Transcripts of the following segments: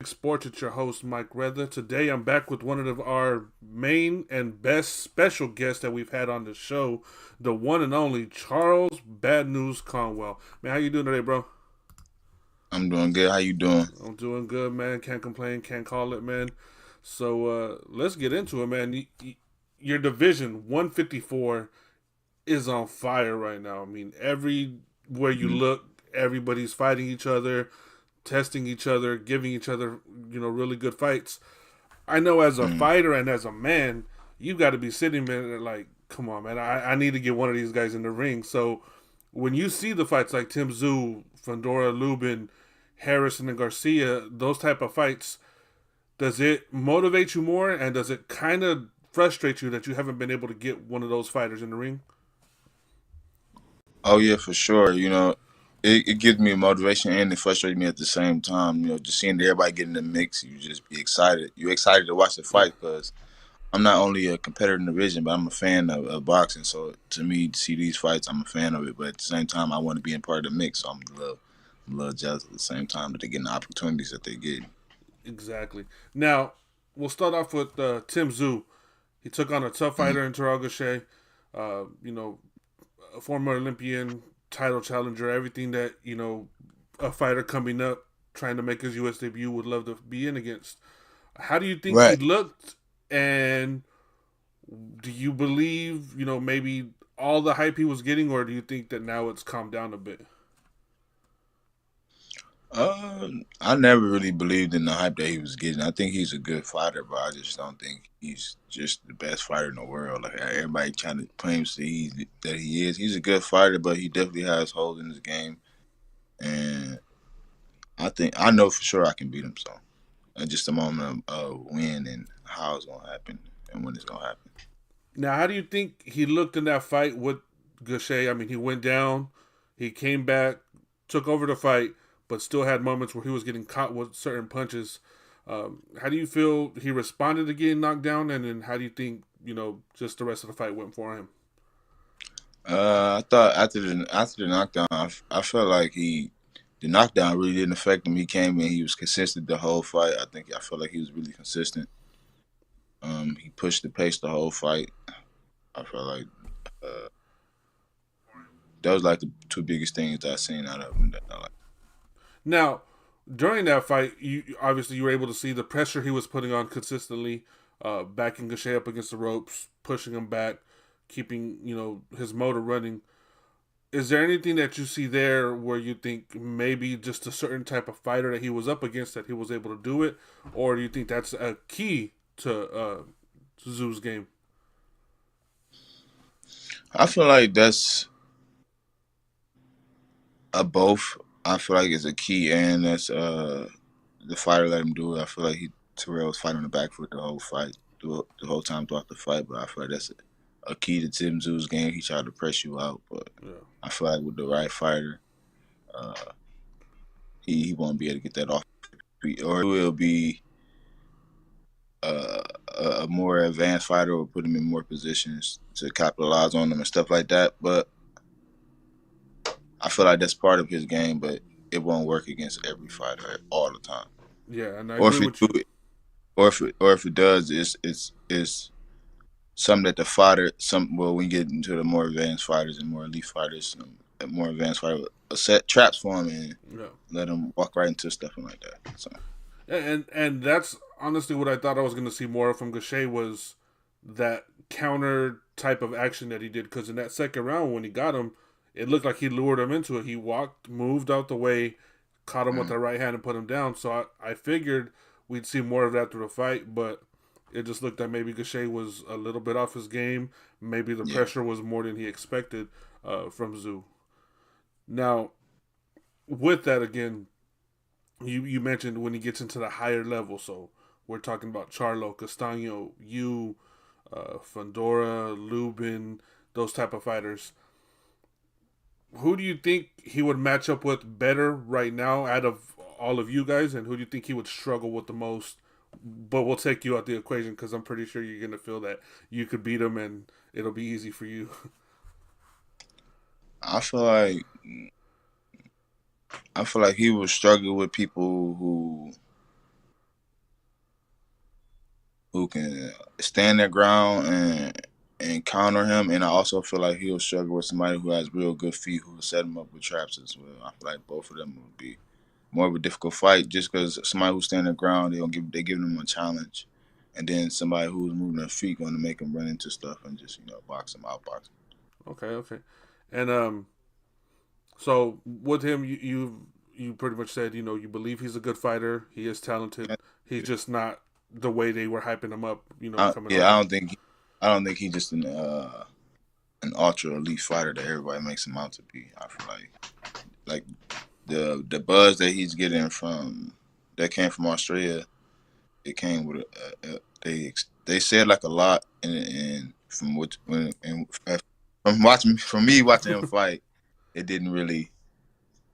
Sports. It's your host, Mike Redler. Today I'm back with one of our main and best special guests that we've had on the show, the one and only Charles Bad News Conwell. Man, how you doing today, bro? I'm doing good. How you doing? I'm doing good, man. Can't complain, can't call it, man. So let's get into it, man. Your division, 154, is on fire right now. I mean, everywhere you Mhm. look, everybody's fighting each other, testing each other, giving each other, really good fights. I know as a Mhm. fighter and as a man, you got to be sitting there like, come on, man, I need to get one of these guys in the ring. So when you see the fights like Tim Tszyu, Fedora Lubin, Harrison, and Garcia, those type of fights, does it motivate you more, and does it kind of frustrate you that you haven't been able to get one of those fighters in the ring? Oh yeah, for sure. It gives me motivation and it frustrates me at the same time. Just seeing everybody get in the mix, you just be excited. You're excited to watch the Yeah, fight because I'm not only a competitor in the division, but I'm a fan of boxing. So to me, to see these fights, I'm a fan of it. But at the same time, I want to be in part of the mix. So I'm a little jealous at the same time that they're getting the opportunities that they get. exactly. Now we'll start off with Tim Tszyu. He took on a tough Mhm. fighter in Terrell Gausha, uh, you know, a former Olympian, title challenger, everything that, a fighter coming up trying to make his U.S. debut would love to be in against. How do you think he Right. looked? And do you believe, maybe all the hype he was getting, or do you think that now it's calmed down a bit? I never really believed in the hype that he was getting. I think he's a good fighter, but I just don't think he's just the best fighter in the world. Like everybody trying to claim that he is. He's a good fighter, but he definitely has holes in his game, and I know for sure I can beat him. So just a moment of when and how it's gonna happen and when it's gonna happen. Now, how do you think he looked in that fight with Gaucher? I mean, he went down, he came back, took over the fight, but still had moments where he was getting caught with certain punches. How do you feel he responded to getting knocked down, and then how do you think just the rest of the fight went for him? I thought after the knockdown, I felt like the knockdown really didn't affect him. He came in, he was consistent the whole fight. I felt like he was really consistent. He pushed the pace the whole fight. I felt like uh, that was like the two biggest things that I seen out of him. That I like. Now, during that fight, you were able to see the pressure he was putting on consistently, backing Gaucher up against the ropes, pushing him back, keeping his motor running. Is there anything that you see there where you think maybe just a certain type of fighter that he was up against that he was able to do it, or do you think that's a key to Zoo's game? I feel like that's a both. I feel like it's a key, and that's the fighter let him do it. I feel like Terrell was fighting on the back foot the whole fight, the whole time throughout the fight. But I feel like that's a key to Tim Zoo's game. He tried to press you out, but Yeah. I feel like with the right fighter, uh, he won't be able to get that off, or it will be uh, a more advanced fighter or put him in more positions to capitalize on them and stuff like that. But I feel like that's part of his game, but it won't work against every fighter all the time. Yeah, and I Or agree if it with do you. it, or if it does, it's something that the fighter when you get into the more advanced fighters and more elite fighters, a more advanced fighter will set traps for him and Yeah. let him walk right into stuff and like that. So And that's honestly what I thought I was going to see more from Gaucher was that counter type of action that he did. Because in that second round, when he got him, it looked like he lured him into it. He walked, moved out the way, caught him with mm, the right hand, and put him down. So I figured we'd see more of that through the fight, but it just looked like maybe Gaucher was a little bit off his game. Maybe the yeah, pressure was more than he expected from Zoo. Now, with that again, you mentioned when he gets into the higher level. So we're talking about Charlo, Castano, you, Fandora, Lubin, those type of fighters. Who do you think he would match up with better right now out of all of you guys, and who do you think he would struggle with the most? But we'll take you out the equation because I'm pretty sure you're gonna feel that you could beat him and it'll be easy for you. I feel like I feel like he will struggle with people who who can stand their ground and counter him. And I also feel like he'll struggle with somebody who has real good feet who will set him up with traps as well. I feel like both of them would be more of a difficult fight just because somebody who stand their ground, they give them a challenge. And then somebody who's moving their feet going to make them run into stuff and just box them out, box Okay, okay. And so with him, you pretty much said you believe he's a good fighter. He is talented. them. He's just not the way they were hyping him up. Coming Yeah, over. I don't think he's just an ultra elite fighter that everybody makes him out to be. I feel like the buzz that he's getting from that came from Australia, it came with they said like a lot, and from what when and from me watching him fight, it didn't really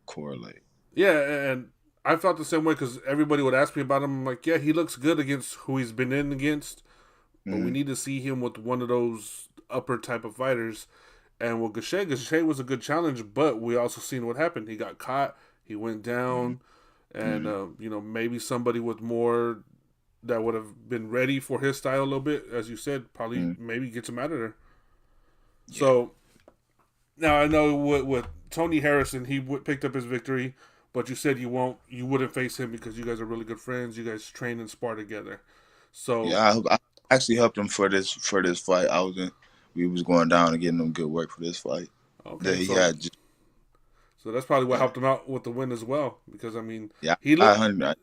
correlate. Yeah, and I felt the same way because everybody would ask me about him. I'm like, yeah, he looks good against who he's been in against, but we Mm-hmm. need to see him with one of those upper type of fighters. And with Gachet was a good challenge, but we also seen what happened. He got caught, he went down, and Mm-hmm. maybe somebody with more that would have been ready for his style a little bit, as you said, probably Mm-hmm. maybe gets him out of there. Yeah, So now I know with Tony Harrison, he picked up his victory, but you said you wouldn't face him because you guys are really good friends. You guys train and spar together. So I actually helped him for this fight. We was going down and getting him good work for this fight that okay, he so had. Just so that's probably what yeah, helped him out with the win as well. Because I mean, yeah, he I looked 100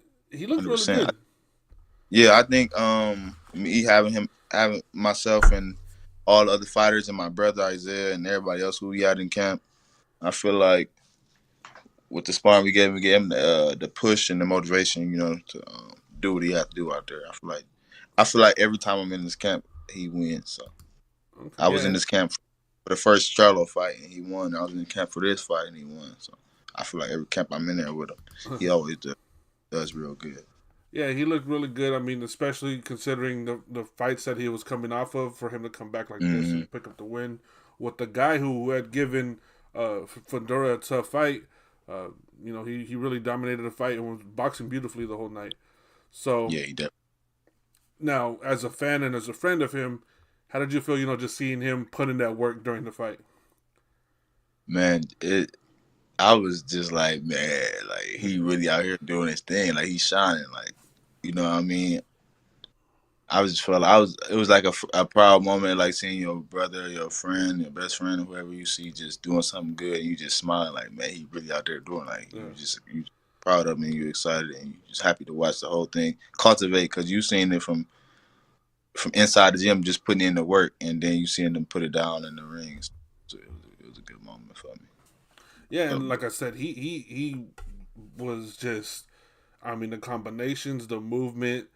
really percent. good. Yeah, I think me having myself and all the other fighters and my brother Isaiah and everybody else who we had in camp, I feel like with the sparring we gave him the push and the motivation, to do what he had to do out there. I feel like every time I'm in this camp, he wins. So Okay, I was in yeah, this camp for the first Charlo fight and he won. I was in the camp for this fight and he won. So I feel like every camp I'm in there with him, he always does real good. yeah, he looked really good. I mean, especially considering the fights that he was coming off of, for him to come back like this Mm-hmm. and pick up the win with the guy who had given Fundora a tough fight. Uh, he really dominated the fight and was boxing beautifully the whole night. So Yeah, he definitely. now, as a fan and as a friend of him, how did you feel? Just seeing him put in that work during the fight. Man, I was just like, man, like he really out here doing his thing, like he's shining, like what I mean. I was just felt like it was like a proud moment, like seeing your brother, your friend, your best friend, whoever you see just doing something good, and you just smiling like, man, he really out there doing like Yeah. you proud of him, and you excited, and you just happy to watch the whole thing cultivate because you seen it from inside the gym, just putting in the work, and then you seeing them put it down in the rings. So it was a good moment for me. Yeah, Felt and good. like I said, he was just. I mean, the combinations, the movement,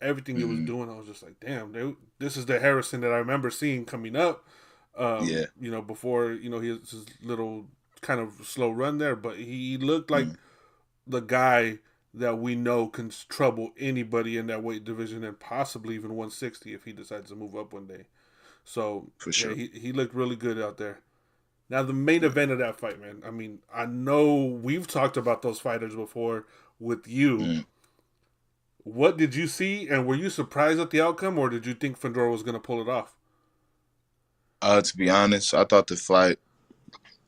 everything he was Mm-hmm. doing, I was just like, damn, this is the Harrison that I remember seeing coming up. Yeah. Before he has his little kind of slow run there, but he looked like Mm-hmm. the guy that we know can trouble anybody in that weight division and possibly even 160 if he decides to move up one day. So For yeah, sure. he looked really good out there. Now the main Yeah. event of that fight, man. I mean, I know we've talked about those fighters before with you. Mm. What did you see, and were you surprised at the outcome, or did you think Fedor was going to pull it off? To be honest, I thought the fight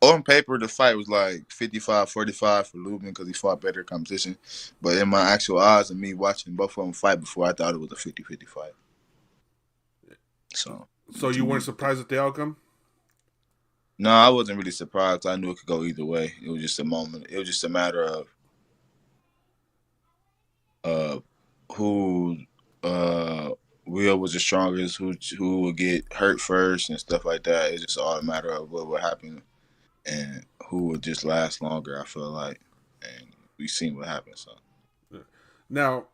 on paper the fight was like 55-45 for Lubin because he fought better competition. But in my actual eyes and me watching both of them fight before, I thought it was a 50-50 fight. So So to you weren't me, surprised at the outcome? no, I wasn't really surprised. I knew it could go either way. It was just a moment. It was just a matter of uh, who uh, will was the strongest, who would get hurt first and stuff like that. It's just all a matter of what would happen and who would just last longer. I feel like, and we seen what happened. So Now,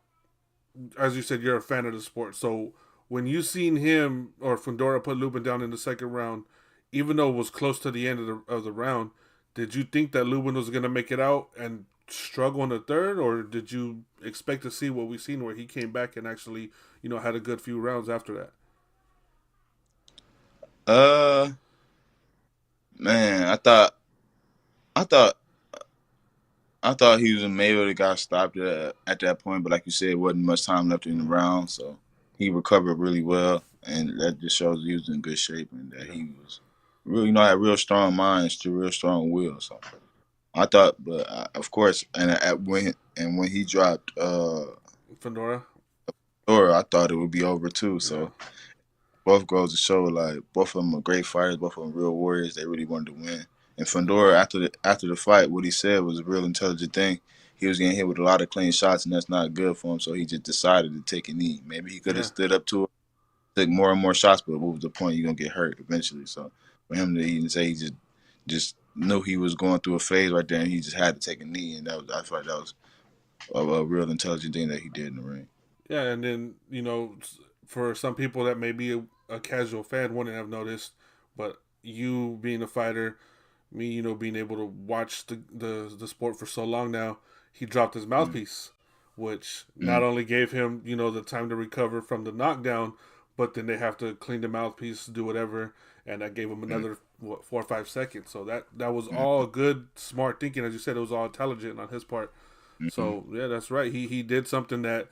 as you said, you're a fan of the sport. So when you seen him or Fundora put Lubin down in the second round, even though it was close to the end of the round, did you think that Lubin was going to make it out and struggle in the third, or did you expect to see what we seen where he came back and actually had a good few rounds after that? uh, man, I thought I thought he was maybe would have got stopped at that point, but like you said, wasn't much time left in the round, so he recovered really well, and that just shows he was in good shape and that Yeah. he was really, had real strong mind, still real strong will. So I thought, but of course, and when he dropped Fedora. Thor, I thought it would be over too. Yeah. So both goes to show like both of them are great fighters, both of them real warriors. They really wanted to win. And Yeah. Fedora, after the fight, what he said was a real intelligent thing. He was getting hit with a lot of clean shots, and that's not good for him. So he just decided to take a knee. Maybe he could have Yeah. stood up to it, took more and more shots, but what was the point? You're gonna get hurt eventually. So for him to even say he just knew he was going through a phase right there, and he just had to take a knee, and that was I feel like that was a real intelligent thing that he did in the ring. Yeah, and then for some people that may be a casual fan wouldn't have noticed, but you being a fighter, me, being able to watch the sport for so long now, he dropped his Mm, mouthpiece, which not mm, only gave him the time to recover from the knockdown, but then they have to clean the mouthpiece, do whatever, and that gave him mm, another 4 or 5 seconds. So that was mm, all good, smart thinking, as you said. It was all intelligent on his part. mm, So yeah, that's right. He did something that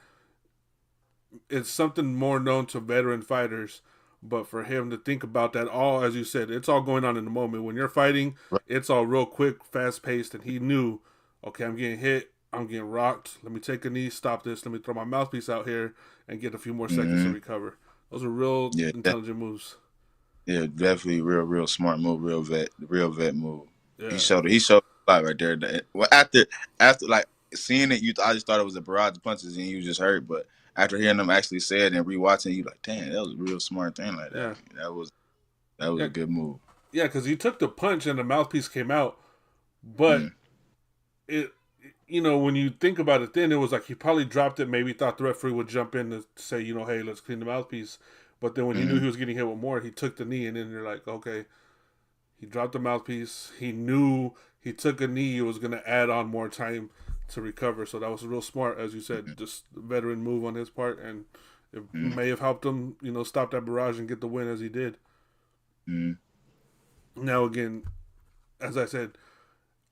it's something more known to veteran fighters. But for him to think about that, all as you said, it's all going on in the moment. When you're fighting, right. it's all real quick, fast paced, and he knew, okay, I'm getting hit, I'm getting rocked. Let me take a knee, stop this. Let me throw my mouthpiece out here and get a few more seconds to Mm, recover. Those are real yeah, intelligent moves. yeah, definitely real smart move, real vet move. Yeah, He showed a lot right there. Well, after like seeing it, I just thought it was a barrage of punches and he was just hurt. But after hearing them actually say it and rewatching, you like, damn, that was a real smart thing like that. yeah, That was yeah, a good move. yeah. Because he took the punch and the mouthpiece came out, but Mm, it when you think about it, then it was like he probably dropped it, maybe thought the referee would jump in to say, hey, let's clean the mouthpiece. But then when he knew mm, he was getting hit with more, he took the knee, and then you're like, okay, he dropped the mouthpiece. He knew he took a knee, it was going to add on more time to recover. So that was real smart, as you said, mm, just veteran move on his part, and it mm, may have helped him, stop that barrage and get the win as he did. mm. Now again, as I said,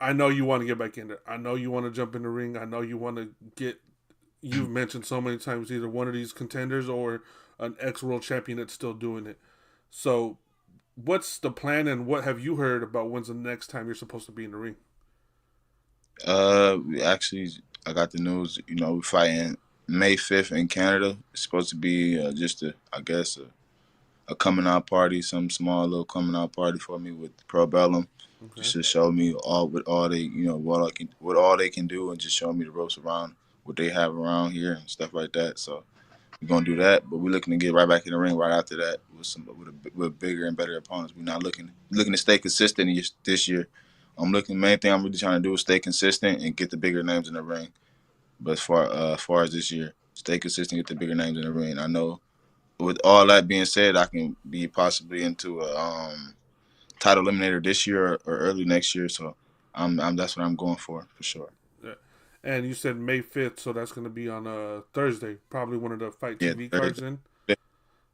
I know you want to get back in there. I know you want to jump in the ring. I know you want to get. You've mentioned so many times either one of these contenders or an ex world champion that's still doing it. So, what's the plan, and what have you heard about when's the next time you're supposed to be in the ring? We actually, I got the news. We fighting May 5th in Canada. It's supposed to be just I guess, a coming out party, some small little coming out party for me with Pro Bellum, Okay. just to show me all they what all they can do, and just show me the ropes around what they have around here and stuff like that. So we're gonna do that, but we're looking to get right back in the ring right after that with bigger and better opponents. We're not looking to stay consistent this year. I'm looking. Main thing I'm really trying to do is stay consistent and get the bigger names in the ring. But as far as this year, stay consistent, get the bigger names in the ring. I know with all that being said, I can be possibly into a title eliminator this year or early next year. So that's what I'm going for sure. Yeah. And you said May 5th, so that's going to be on Thursday. Probably one of the Fight Yeah, TV cards. Thursday. Then.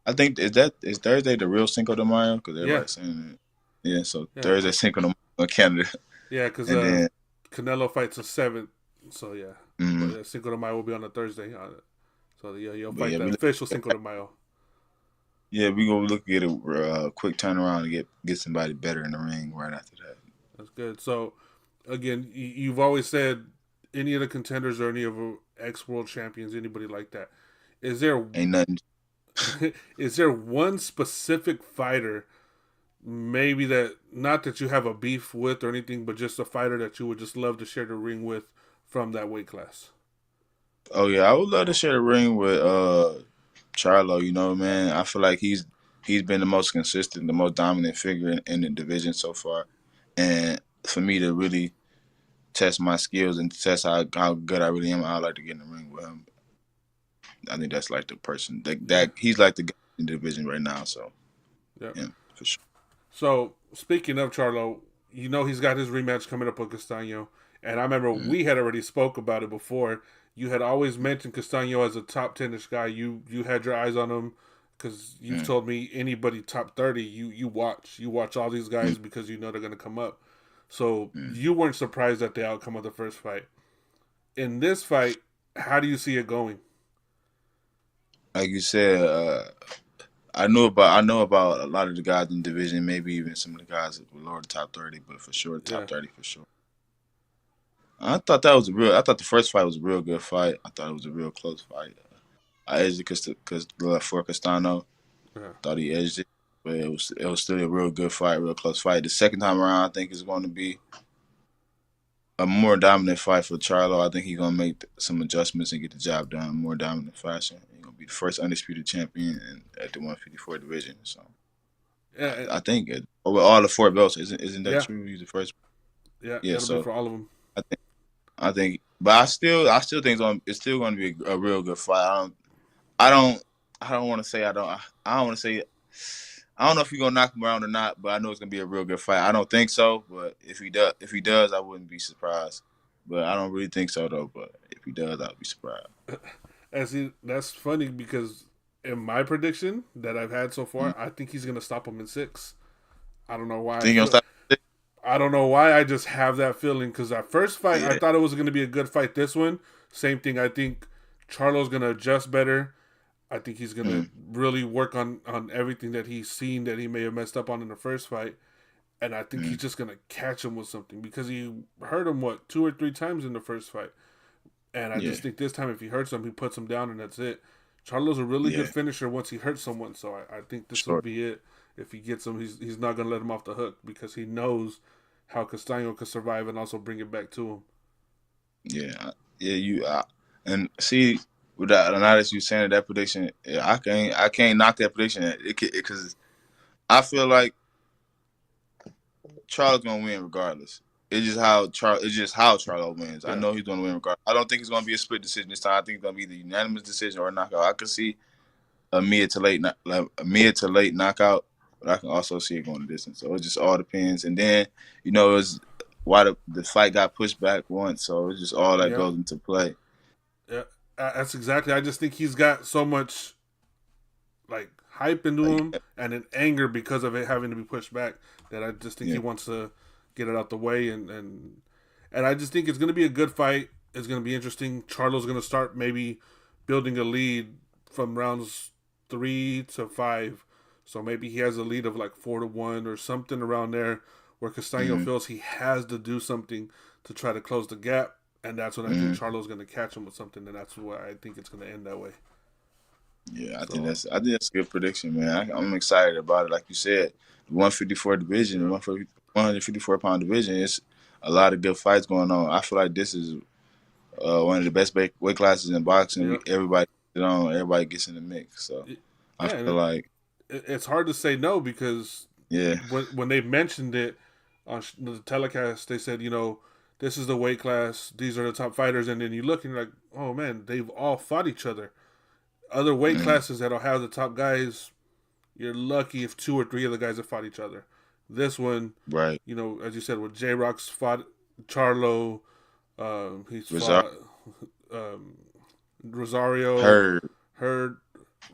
I think is Thursday the real Cinco de Mayo because Yeah. everybody's saying it. Yeah, so Yeah. Thursday Cinco de Mayo in Canada, Yeah. Because and then Canelo fights the 7th. So yeah. But mm, Cinco de Mayo will be on a Thursday. So yeah, you'll but fight yeah, the official Cinco de Mayo. we gonna look at a quick turnaround and get somebody better in the ring right after that. That's good. So, again, you've always said any of the contenders or any of the ex world champions, anybody like that. Is there Ain't nothing. is there one specific fighter, maybe that not that you have a beef with or anything, but just a fighter that you would just love to share the ring with from that weight class? Oh yeah, I would love to share the ring with Charlo. Man, I feel like he's been the most consistent, the most dominant figure in the division so far, and for me to really test my skills and test how good I really am, I like to get in the ring with him. I think that's like the person Yeah, that he's like the guy in the division right now. So yeah. yeah, for sure. So speaking of Charlo, he's got his rematch coming up with Castano, and I remember Mm-hmm. we had already spoke about it before. You had always mentioned Castano as a top 10ish guy. You had your eyes on him because you've told me anybody top 30 you watch all these guys because you know they're gonna come up. So Mm-hmm. you weren't surprised at the outcome of the first fight. In this fight, how do you see it going? like you said, I know about a lot of the guys in the division, maybe even some of the guys that were lower the top 30, but for sure Yeah, top 30 for sure. I thought that was a real. I thought the first fight was a real good fight. I thought it was a real close fight. I edged it because for Castano, yeah, thought he edged it, but it was still a real good fight, real close fight. The second time around, I think is going to be a more dominant fight for Charlo. I think he's gonna make some adjustments and get the job done in more dominant fashion. He's gonna be the first undisputed champion at the 154 division. So yeah, I think with all the four belts, isn't that yeah, true? He's the first. yeah. Yeah. It'll be So for all of them. I think but I still think it's still going to be a real good fight. I don't, I don't want to say I don't want to say. I don't know if he's gonna knock him around or not, but I know it's gonna be a real good fight. I don't think so, but if he does, I wouldn't be surprised. But I don't really think so though. But if he does, I'll be surprised. And see, that's funny because in my prediction that I've had so Mm. far, I think he's gonna stop him in 6. I don't know why I Think he'll feel. stop? I don't know why I just have that feeling because that first fight I Yeah. thought it was gonna be a good fight. This one, same thing. I think Charlo's gonna adjust better. I think he's gonna Mm. really work on everything that he's seen that he may have messed up on in the first fight, and I think he's Mm. just gonna catch him with something because he hurt him 2 or 3 times in the first fight, and I Yeah. just think this time if he hurts him, he puts him down and that's it. Charlo's a really good Yeah. finisher once he hurts someone, so I think this will Sure. be it. If he gets him, he's not gonna let him off the hook because he knows how Castaño could survive and also bring it back to him. Yeah. Yeah. And see with that now that you saying that prediction, yeah, I can't knock that prediction. It because I feel like Charlo's gonna win regardless. It's just how Charlo wins. I Yeah, know he's gonna win regardless. I don't think it's gonna be a split decision this time. I think it's gonna be the unanimous decision or a knockout. I could see a mid to late knockout, but I can also see it going the distance. So it just all depends. And then it was why the fight got pushed back once. So it's just all that yeah, goes into play. yeah. That's exactly. I just think he's got so much like hype into Like him and an anger because of it having to be pushed back that I just think he yeah, wants to get it out the way and I just think it's going to be a good fight. It's going to be interesting. Charlo's going to start maybe building a lead from rounds 3 to 5, so maybe he has a lead of like 4-1 or something around there, where Castaño mm-hmm, feels he has to do something to try to close the gap, and that's when I think mm-hmm. Charlo's going to catch him with something, and that's why I think it's going to end that way. Yeah, So I think that's a good prediction, man. I'm excited about it. Like you said, the 154 division, yeah, 154 pound division, it's a lot of good fights going on. I feel like this is one of the best weight classes in boxing. yeah. Everybody gets in the mix. So I Yeah, and feel like, it's hard to say no because yeah, when they mentioned it on the telecast, they said, this is the weight class, these are the top fighters, and then you look and you're like, oh man, they've all fought each other. Other weight mm, classes that'll have the top guys, you're lucky if 2 or 3 of the guys have fought each other. This one, right. as you said, with J Rock's fought Charlo, he's Result fought Rosario, heard Heard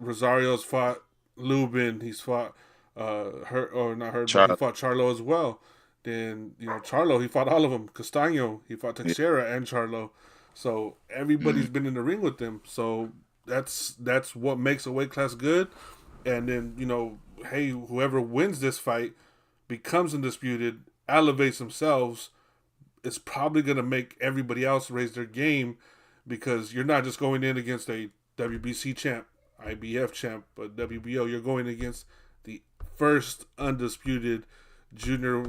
Rosario's fought Lubin. He's fought Hurt or not Hurt, but he Charlie. fought Charlo as well. Then Charlo, he fought all of them. Castaño, he fought Yeah, Teixeira and Charlo. So mm, everybody's been in the ring with them. So that's what makes a weight class good. And then hey, whoever wins this fight becomes undisputed, elevates themselves. It's probably gonna make everybody else raise their game because you're not just going in against a WBC champ, IBF champ, but WBO. You're going against the first undisputed junior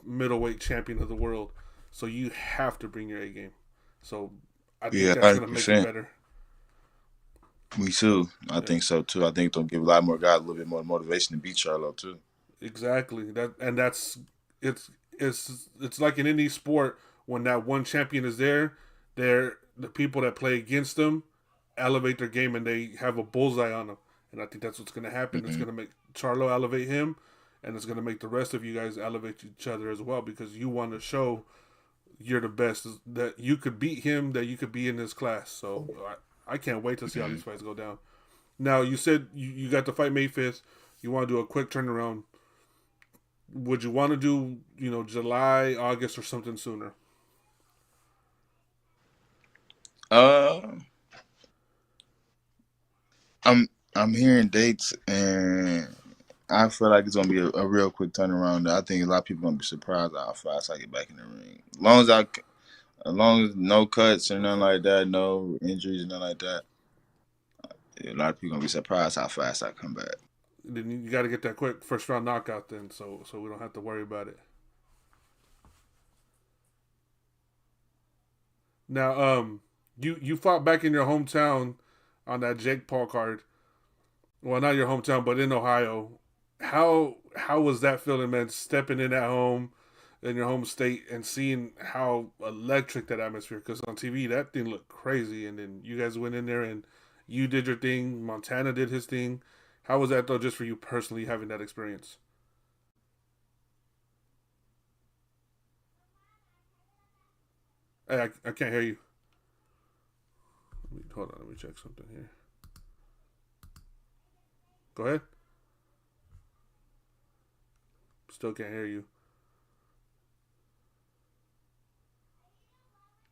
middleweight champion of the world. So you have to bring your A game. So I think yeah, that's going to make it 100%. better. Me too. I Yeah, think so too. I think they'll give a lot more guys a little bit more motivation to beat Charlo too. exactly. That's it's like in any sport when that one champion is there, the people that play against them elevate their game and they have a bullseye on them. And I think that's what's going to happen. It's Mm-hmm. going to make Charlo elevate him, and it's going to make the rest of you guys elevate each other as well because you want to show you're the best, that you could beat him, that you could be in this class. So I can't wait to see how Mm-hmm. these fights go down. Now, you said you got the fight May 5th. You want to do a quick turnaround. Would you want to do, July, August, or something sooner? Uh, I'm hearing dates, and I feel like it's gonna be a real quick turnaround. I think a lot of people gonna be surprised how fast I get back in the ring. As long as no cuts or nothing like that, no injuries, nothing like that. A lot of people gonna be surprised how fast I come back. Then you got to get that quick first round knockout then, so we don't have to worry about it. Now, you fought back in your hometown on that Jake Paul card. Well, not your hometown, but in Ohio. How was that feeling, man? Stepping in at home in your home state and seeing how electric that atmosphere. Because on TV, that thing looked crazy, and then you guys went in there and you did your thing. Montana did his thing. How was that though, just for you personally having that experience? Hey, I can't hear you. Hold on, let me check something here. Go ahead. Still can't hear you.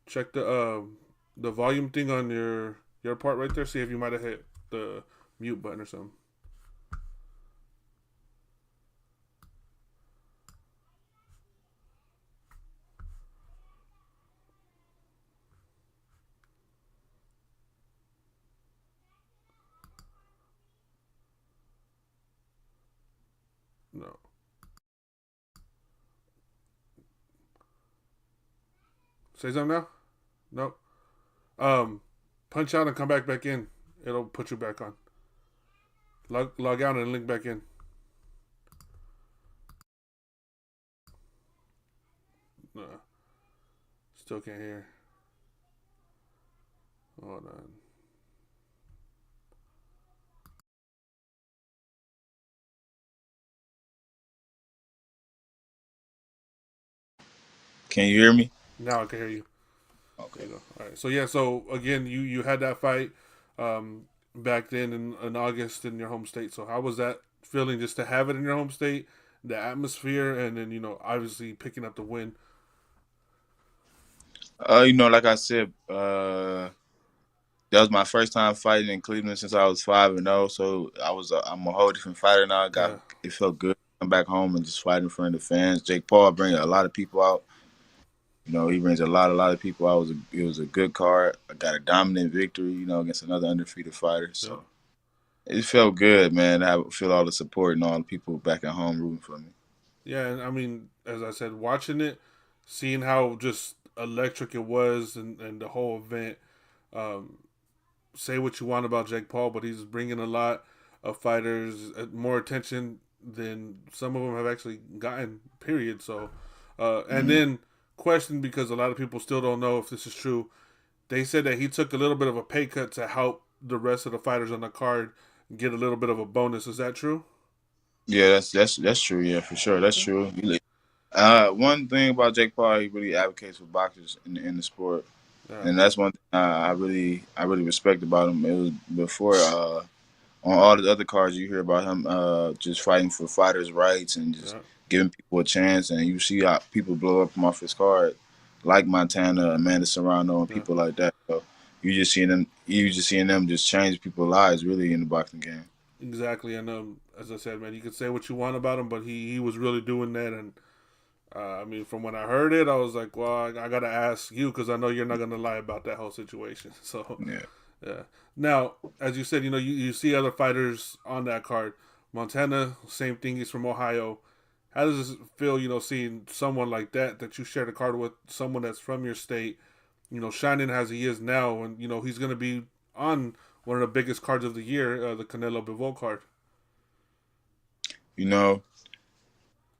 Check the volume thing on your part right there. See if you might have hit the mute button or something. No. Say something now. Nope. Punch out and come back in. It'll put you back on. Log out and link back in. No. Still can't hear. Hold on. Can you hear me? Now I can hear you. There Okay. you go. All right. So yeah. So again, you had that fight back then in August in your home state. So how was that feeling just to have it in your home state, the atmosphere, and then obviously picking up the win? Like I said, that was my first time fighting in Cleveland since I was 5-0. So I'm a whole different fighter now. Yeah. It felt good. Come back home and just fight in front of the fans. Jake Paul bring a lot of people out. He brings a lot of people out. It was a good card. I got a dominant victory. Against another undefeated fighter. Yeah. So it felt good, man. To feel all the support and all the people back at home rooting for me. Yeah, and I mean, as I said, watching it, seeing how just electric it was, and the whole event. Um, say what you want about Jake Paul, but he's bringing a lot of fighters more attention than some of them have actually gotten. Period. So, and Mm-hmm. then question because a lot of people still don't know if this is true. They said that he took a little bit of a pay cut to help the rest of the fighters on the card get a little bit of a bonus. Is that true? Yeah, that's true. Yeah, for sure, that's Okay. true. One thing about Jake Paul, he really advocates for boxers in the sport, Yeah. and that's one thing I really respect about him. It was before on all the other cards you hear about him just fighting for fighters' rights and just Yeah. giving people a chance, and you see how people blow up him off his card, like Montana, Amanda Serrano, and Yeah. people like that. So you just seeing them just change people's lives really in the boxing game. Exactly. And as I said, man, you could say what you want about him, but he was really doing that. And I mean, from when I heard it, I was like, well, I got to ask you because I know you're not going to lie about that whole situation. So, Yeah. yeah. Now, as you said, you see other fighters on that card. Montana, same thing. He's from Ohio. How does it feel, seeing someone like that you share the card with, someone that's from your state, shining as he is now, and he's going to be on one of the biggest cards of the year, the Canelo Bivol card. You know,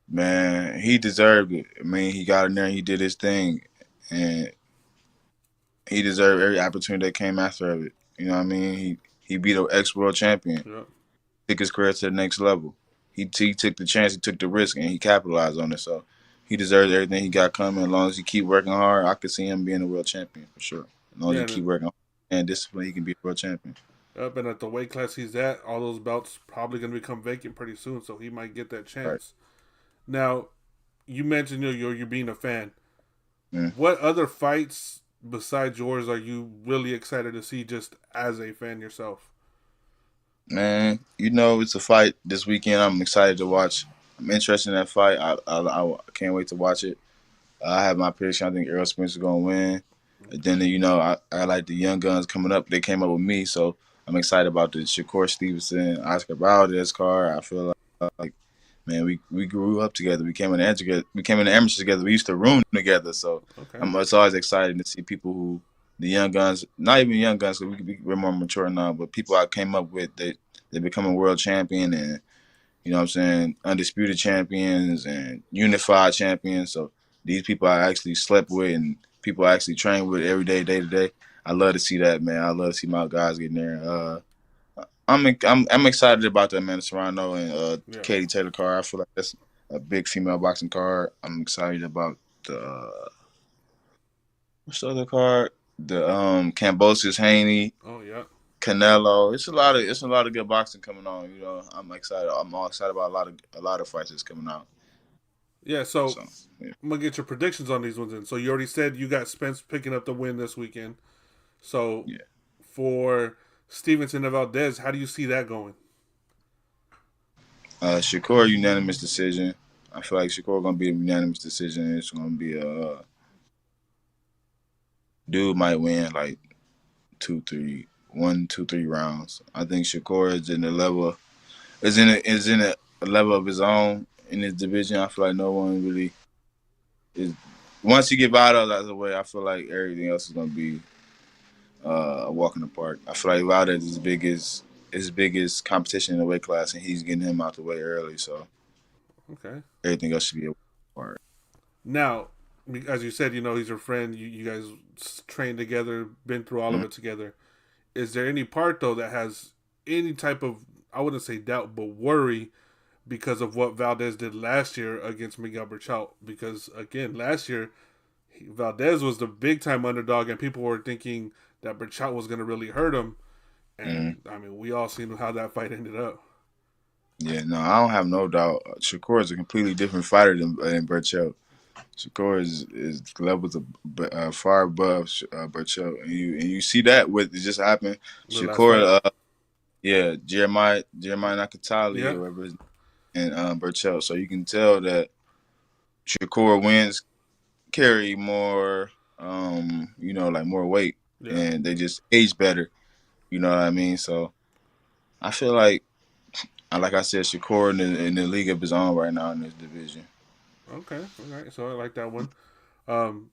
man, he deserved it. I mean, he got in there and he did his thing, and he deserved every opportunity that came after of it. You know what I mean? He beat an ex world champion, Yeah, took his career to the next level. He took the chance, he took the risk, and he capitalized on it. So he deserves everything he got coming. As long as he keep working hard, I could see him being a world champion for sure. As long as yeah, he keep working hard and discipline, he can be a world champion. up and at the weight class he's at, all those belts probably going to become vacant pretty soon, so he might get that Right. chance. Now, you mentioned you're being a fan. Mm. What other fights besides yours are you really excited to see just as a fan yourself? Man, it's a fight this weekend. I'm excited to watch. I'm interested in that fight. I can't wait to watch it. I have my prediction. I think Errol Spence is going to win. And then, I like the young guns coming up. They came up with me, so I'm excited about the Shakur Stevenson, Oscar Valdez card. I feel like, man, we grew up together. We came in the together. We came in the amateurs together. We used to room together. So Okay. it's always exciting to see people the young guns, not even young guns, because we're more mature now, but people I came up with, they become a world champion and you know what I'm saying, undisputed champions and unified champions. So these people I actually slept with and people I actually train with every day to day. I love to see that, man. I love to see my guys getting there. I'm excited about that, man. Serrano and Yeah. Katie Taylor card. I feel like that's a big female boxing card. I'm excited about the what's the other card? The Cambosis Haney, Oh yeah. Canelo. It's a lot of good boxing coming on. I'm excited. I'm all excited about a lot of fights that's coming out. Yeah. So So yeah. I'm gonna get your predictions on these ones. In. So you already said you got Spence picking up the win this weekend. So Yeah. for Stevenson and Valdez, how do you see that going? Shakur unanimous decision. I feel like Shakur gonna be a unanimous decision. It's gonna be a dude might win like 1, 2, 3 rounds. I think Shakur is in the level is in a level of his own in his division. I feel like no one really is. Once you get Vado out of the way, I feel like everything else is gonna be a walk in the park. I feel like Vado is his biggest competition in the weight class, and he's getting him out the way early. So Okay. everything else should be a part. Now, as you said, he's your friend. You guys trained together, been through all of Mm-hmm. it together. Is there any part though that has any type of, I wouldn't say doubt, but worry because of what Valdez did last year against Miguel Berchelt? Because again, last year Valdez was the big time underdog, and people were thinking that Berchelt was going to really hurt him. Mm-hmm. And I mean, we all seen how that fight ended up. Yeah, no, I don't have no doubt. Shakur is a completely different fighter than Burchell. Shakur is levels of far above Burchell, and you see that what just happened. The last fight. Shakur, yeah, Jeremiah Nakatali Yeah, or whatever, and Burchell. So you can tell that Shakur wins carry more, like more weight, yeah. and they just age better. You know what I mean? So I feel like I said, Shakur in the league of his own right now in this division. Okay, all right. So I like that one. Um,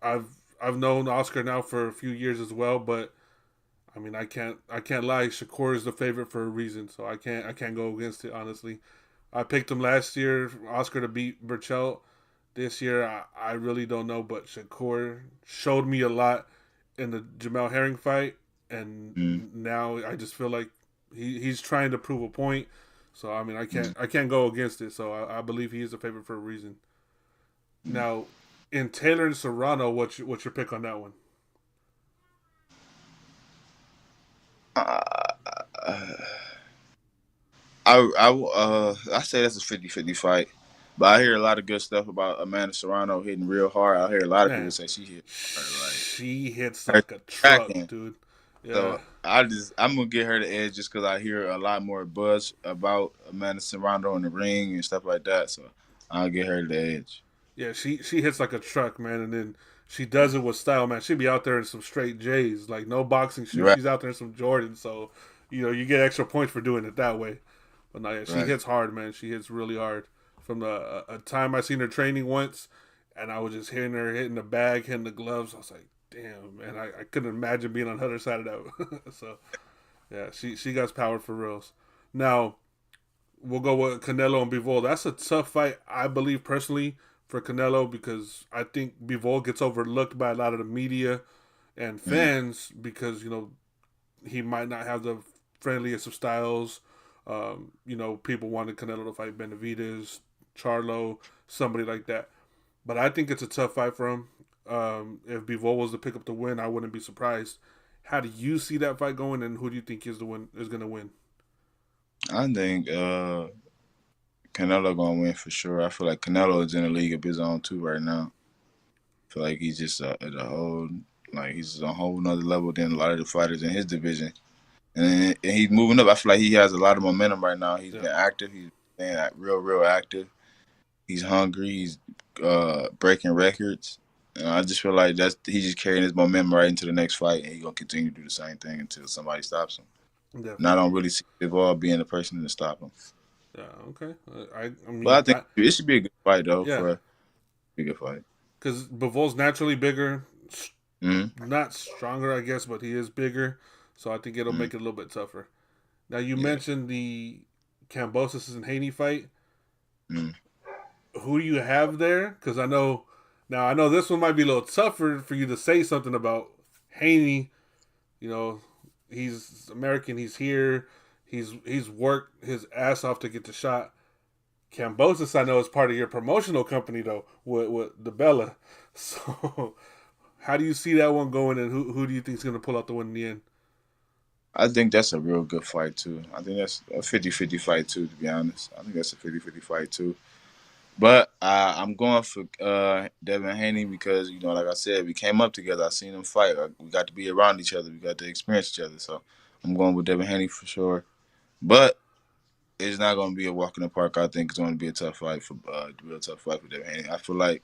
I've I've known Oscar now for a few years as well, but I mean, I can't lie. Shakur is the favorite for a reason, so I can't go against it. Honestly, I picked him last year, Oscar to beat Burchell. This year, I really don't know, but Shakur showed me a lot in the Jamel Herring fight, and Mm. now I just feel like he's trying to prove a point. So I mean, I can't Mm. I can't go against it. So I believe he is a favorite for a reason. Mm. Now, in Taylor and Serrano, what's your pick on that one? I say that's a 50-50 fight, but I hear a lot of good stuff about Amanda Serrano hitting real hard. I hear a lot of people Man, say she hit hard, she hits like her like a truck, tracking. dude. Yeah, So I'm gonna get her the edge just because I hear a lot more buzz about Amanda Serrano in the ring and stuff like that. So I'll get her the edge. yeah, she hits like a truck, man, and then she does it with style, man. She'd be out there in some straight J's, like no boxing shoes. Right, She's out there in some Jordans, so you get extra points for doing it that way. But no, yeah, she right. hits hard, man. She hits really hard. From a time I seen her training once, and I was just hearing her hitting the bag, hitting the gloves. I was like, damn, man, I couldn't imagine being on the other side of that. So yeah, she got power for reals. Now we'll go with Canelo and Bivol. That's a tough fight, I believe personally, for Canelo because I think Bivol gets overlooked by a lot of the media and Mm, fans because he might not have the friendliest of styles. People wanted Canelo to fight Benavidez, Charlo, somebody like that. But I think it's a tough fight for him. If Bivol was to pick up the win, I wouldn't be surprised. How do you see that fight going, and who do you think is going to win? I think Canelo gonna win for sure. I feel like Canelo is in a league of his own too right now. I feel like he's just at a whole he's a whole nother level than a lot of the fighters in his division. and he's moving up. I feel like he has a lot of momentum right now. He's Yeah, been active. He's been real active. He's hungry. He's breaking records. And I just feel like he's just carrying his momentum right into the next fight, and he's gonna continue to do the same thing until somebody stops him. And I definitely. don't really see Bivol being the person to stop him. Yeah, okay. I But I mean, think it should be a good fight though. yeah, For a good fight. because Bivol's naturally bigger, Mm-hmm. not stronger, I guess, but he is bigger. So I think it'll Mm-hmm. make it a little bit tougher. Now you Yeah. mentioned the Cambosis and Haney fight. Mm-hmm. Who do you have there? Because I know this one might be a little tougher for you to say something about Haney. You know, he's American. He's here. He's worked his ass off to get the shot. Cambosis, I know, is part of your promotional company though, with the Bella. So, how do you see that one going, and who do you think is going to pull out the win in the end? I think that's a real good fight too. I think that's a 50-50 fight too. To be honest, I think that's a 50-50 fight too. But I'm going for Devin Haney because like I said, we came up together. I seen him fight. We got to be around each other. We got to experience each other. So I'm going with Devin Haney for sure. But it's not going to be a walk in the park. I think it's going to be a tough fight for real tough fight for Devin Haney. I feel like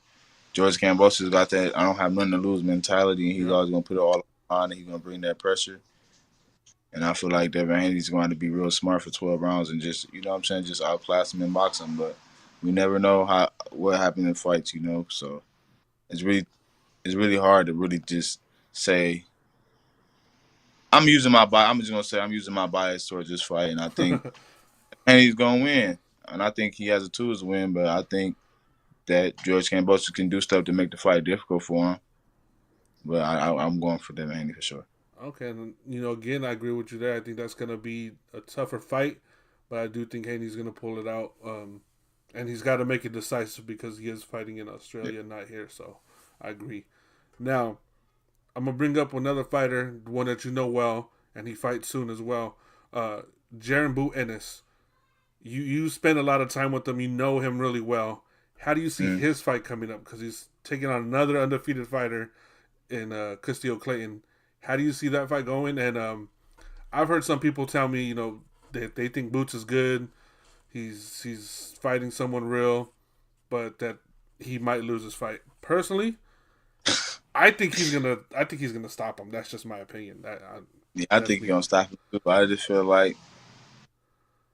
George Kambosos got that I don't have nothing to lose mentality, and he's Yep. always going to put it all on, and he's going to bring that pressure. And I feel like Devin Haney's going to be real smart for 12 rounds and just, what I'm saying, just outclass him and box him. But we never know what happens in fights, So it's really hard to really just say I'm just gonna say I'm using my bias towards this fight, and I think Haney's gonna win, and I think he has the tools to win. But I think that George Kambosos can do stuff to make the fight difficult for him. But I'm going for Devin Haney for sure. Okay, and again, I agree with you there. I think that's going to be a tougher fight, but I do think Haney's going to pull it out. And he's got to make it decisive because he is fighting in Yeah. Australia, not here. So I agree. Now, I'm gonna bring up another fighter, one that you know well, and he fights soon as well. Jaron Boot Ennis. You spend a lot of time with him. You know him really well. How do you see Mm. his fight coming up? Because he's taking on another undefeated fighter in Castillo Clayton. How do you see that fight going? And I've heard some people tell me, that they think Boots is good. He's fighting someone real, but that he might lose his fight. Personally, I think he's gonna stop him. That's just my opinion. I Yeah, I think he's definitely. gonna stop him too. But I just feel like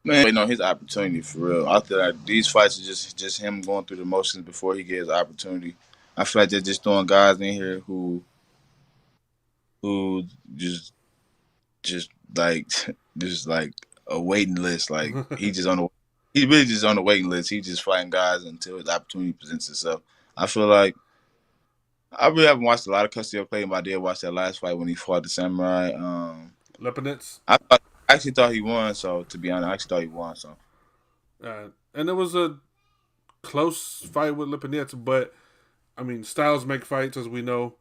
man, waiting on his opportunity for real. I feel like these fights are just him going through the motions before he gets opportunity. I feel like they're just throwing guys in here who just like just like a waiting list. Like he really just on the waiting list. He's just fighting guys until his opportunity presents itself. I feel like I really haven't watched a lot of Custody of Clayton, but I did watch that last fight when he fought the Samurai. Lipinets. I actually thought he won. So to be honest, I actually thought he won. So And it was a close fight with Lipinets, but I mean, styles make fights, as we know.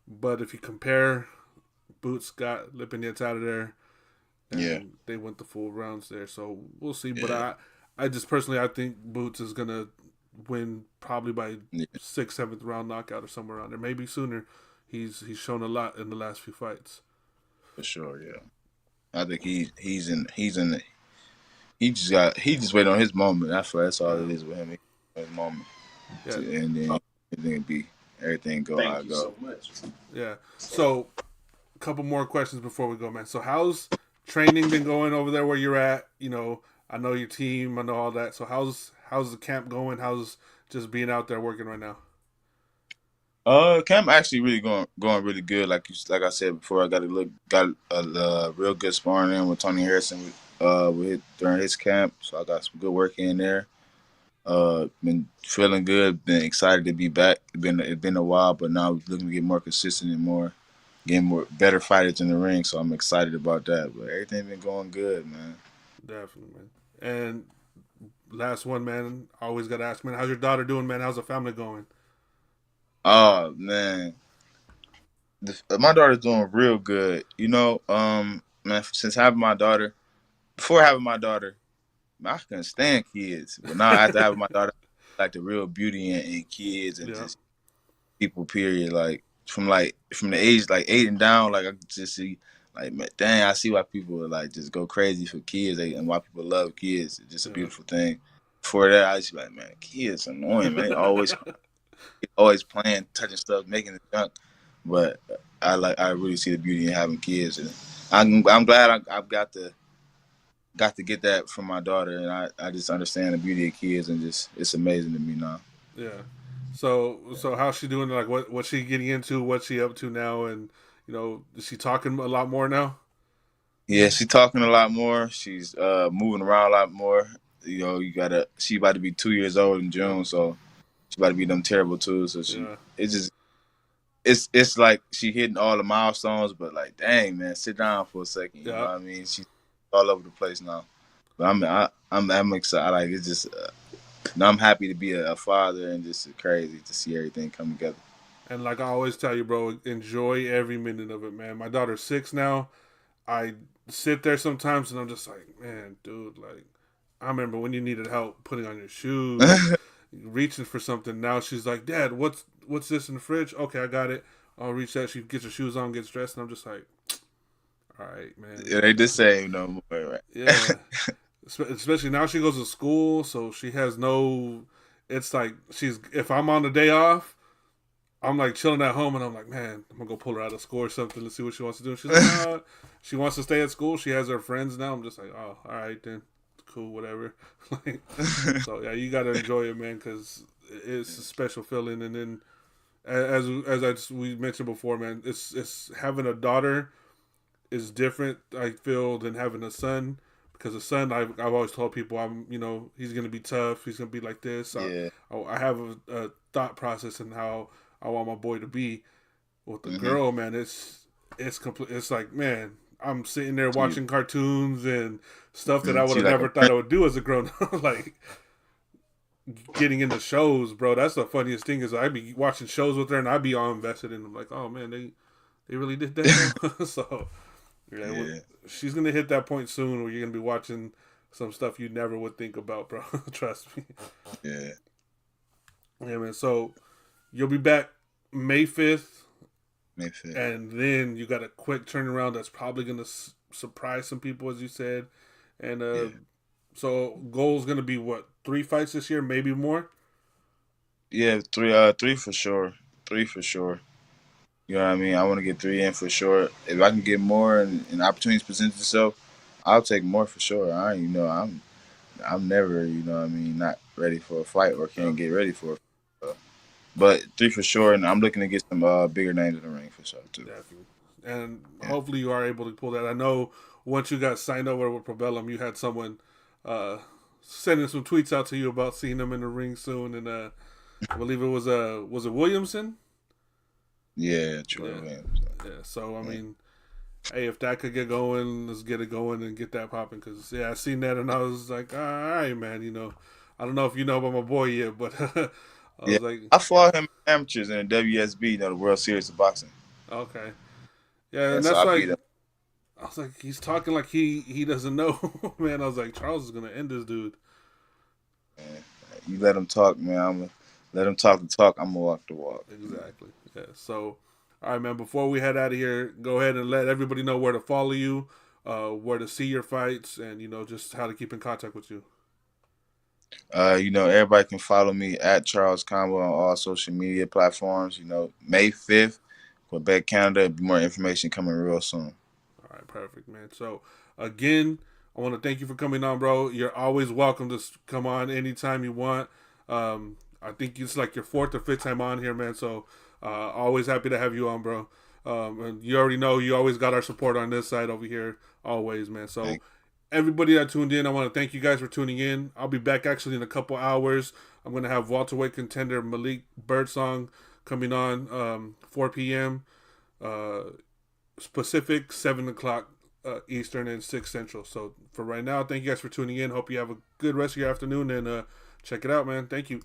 But if you compare, Boots got Lipinets out of there, yeah, and they went the full rounds there. So we'll see. But yeah, I just personally, I think Boots is gonna win probably by yeah, sixth, seventh round knockout or somewhere around there. Maybe sooner. He's shown a lot in the last few fights. for sure. Yeah, I think he's in he just waiting on his moment. That's all Yeah, it is with him. His moment, yeah, and then everything go how it go. So much. yeah. So a couple more questions before we go, man. So how's training been going over there where you're at? I know your team, I know all that. So how's the camp going? How's just being out there working right now? Camp actually really going really good. Like I said before, I got a real good sparring in with Tony Harrison during his camp, so I got some good work in there. Been feeling good, been excited to be back. It's been a while, but now we're looking to get more consistent and getting more better fighters in the ring. So I'm excited about that. But everything been going good, man. Definitely, man. And last one, man. I always got to ask, man, how's your daughter doing, man? How's the family going? Oh man, my daughter's doing real good. Man, since having my daughter, before having my daughter, man, I couldn't stand kids. But now after having my daughter, I like the real beauty in kids and Yeah, just people. Period. Like from the age like 8 and down, like I could just see Like, man, dang, I see why people like just go crazy for kids, and why people love kids. It's just a Yeah. beautiful thing. For that, I just be like, man, kids annoying, man. They always playing, touching stuff, making it junk. But I really see the beauty in having kids, and I'm glad I've got to get that from my daughter, and I just understand the beauty of kids, and just it's amazing to me now. Yeah. So how's she doing? Like, what's she getting into? What's she up to now? And is she talking a lot more now? Yeah, she's talking a lot more. She's moving around a lot more. You gotta. She about to be 2 years old in Yep. June, so she about to be them terrible too. So Yeah. it's just, it's like she hitting all the milestones, but like, dang man, sit down for a second. You know Yep. what I mean? She's all over the place now. But I'm excited. Like it's just, I'm happy to be a father, and just crazy to see everything come together. And like I always tell you, bro, enjoy every minute of it, man. My daughter's 6 now. I sit there sometimes and I'm just like, man, dude, like I remember when you needed help putting on your shoes, reaching for something. Now she's like, Dad, what's this in the fridge? Okay, I got it. I'll reach that. She gets her shoes on, gets dressed, and I'm just like, all right, man. It ain't the same no more, right? Yeah. Especially now she goes to school, so she has no. It's like she's if I'm on the day off, I'm like chilling at home, and I'm like, man, I'm gonna go pull her out of school or something. Let's see what she wants to do. And she's like, no, she wants to stay at school. She has her friends now. I'm just like, oh, all right then, cool, whatever. Like, so yeah, you gotta enjoy it, man, because it's a special feeling. And then we mentioned before, man, it's having a daughter is different. I feel than having a son. Because a son, I've always told people, he's gonna be tough. He's gonna be like this. Yeah. I have a thought process in how I want my boy to be. With the Hmm. girl, man, it's complete. It's like, man, I'm sitting there watching cartoons and stuff that I would She have like never a thought I would do as a grown up. Like getting into shows, bro. That's the funniest thing is I'd be watching shows with her and I'd be all invested in them. Like, oh man, they really did that though. So yeah, yeah. she's gonna hit that point soon where you're gonna be watching some stuff you never would think about, bro. Trust me. Yeah. Yeah, man. So you'll be back May 5th. Mayfair. And then you got a quick turnaround that's probably going to surprise some people, as you said. And Yeah. so, goal's going to be what, 3 fights this year, maybe more? Yeah, three for sure. Three for sure. You know what I mean? I want to get three in for sure. If I can get more, and opportunities present themselves, I'll take more for sure. I'm never, what I mean, not ready for a fight or Yep, can't get ready for it. But three for sure, and I'm looking to get some bigger names in the ring for sure too. definitely. And Yeah. hopefully you are able to pull that. I know once you got signed over with Probellum, you had someone uh, sending some tweets out to you about seeing them in the ring soon. And I believe it was it Williamson? Yeah, Troy Yeah. Williams. Yeah. So, I Yeah. mean, hey, if that could get going, let's get it going and get that popping. Because yeah, I seen that and I was like, all right, man. I don't know if you know about my boy yet, but I Yeah. was like, I fought him in amateurs in the WSB, the World Series of Boxing. okay, yeah, And and so that's I like, beat him. I was like, he's talking like he doesn't know, man. I was like, Charles is gonna end this dude. Man. You let him talk, man. Let him talk the talk. I'm gonna walk the walk. Exactly. Yeah. So, all right, man. Before we head out of here, go ahead and let everybody know where to follow you, where to see your fights, and just how to keep in contact with you. Everybody can follow me at Charles Conwell on all social media platforms. May 5th, Quebec, Canada. More information coming real soon. All right, perfect, man. So again, I want to thank you for coming on, bro. You're always welcome to come on anytime you want. I think it's like your fourth or fifth time on here, man. So always happy to have you on, bro. And you already know you always got our support on this side over here, always, man. So Thank everybody that tuned in, I want to thank you guys for tuning in. I'll be back actually in a couple hours. I'm gonna have welterweight contender Malik Birdsong coming on 4 p.m. Pacific, 7 o'clock Eastern, and 6 Central. So for right now, thank you guys for tuning in. Hope you have a good rest of your afternoon and check it out, man. Thank you.